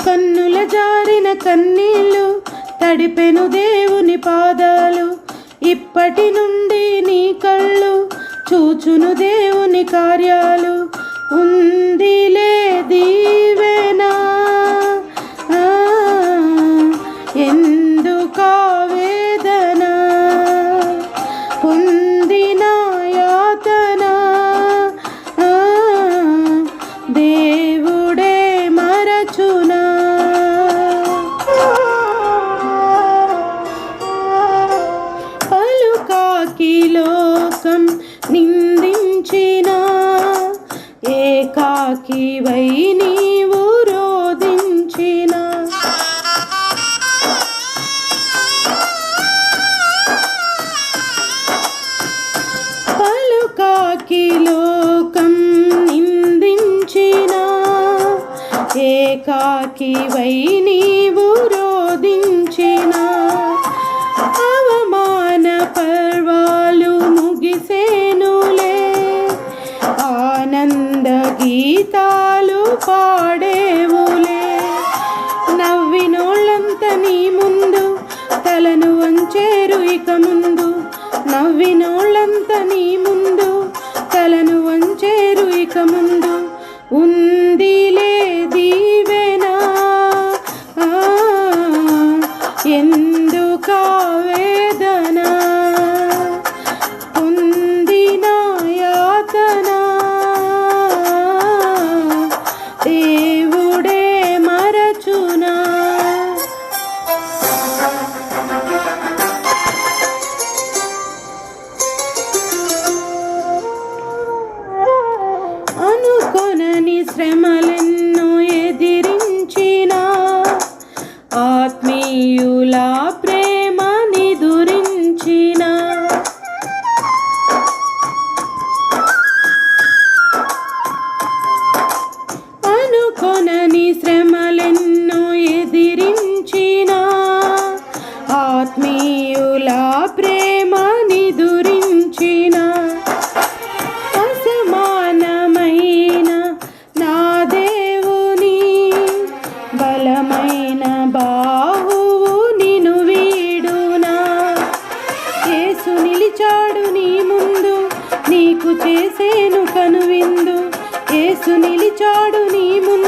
కన్నుల జారిన కన్నీళ్ళు తడిపెను దేవుని పాదాలు, ఇప్పటి నుండి నీ కళ్ళు చూచును దేవుని కార్యాలు. ఉందిలే దీవెనా ఎందుకా వేదన, పొందిన యాతన దేవుడే మరచునా. పలుకాకి లోకం నిందించిన, ఏకాకివై నీవు రోదించిన. పలుకాకి లోకం నిందించిన, ఏకాకివై నీవు రోదించిన. అవమాన పర్వాలు ముగిసేనులే, ఆనంద గీతాలు పాడేవులే. నవ్వినోళ్ళంత నీ ముందు తలను వంచేరు ఇక ముందు, నవ్వినోళ్ళంత నీ ముందు తలను వంచేరు ఇక ముందు. ఉందిలే దీవెనా ఎందుకా వేదన, పొందిన యాతన దేవుడే మరచునా. అనుకొనని శ్రమలెన్నో ఎదిరించిన, ఆత్మీయుల ప్రేమ నిదురించిన. అనుకొనని శ్రమలెన్నో ఎదిరించిన, ఆత్మీయుల ప్రేమ నిదురించిన. అసమానమైన నా దేవుని బలమైన బాహువు నిన్ను వీడునా. యేసు నిలిచాడు నీ ముందు, నీకు చేసేను కనువిందు. యేసు నిలిచాడు నీ ముందు,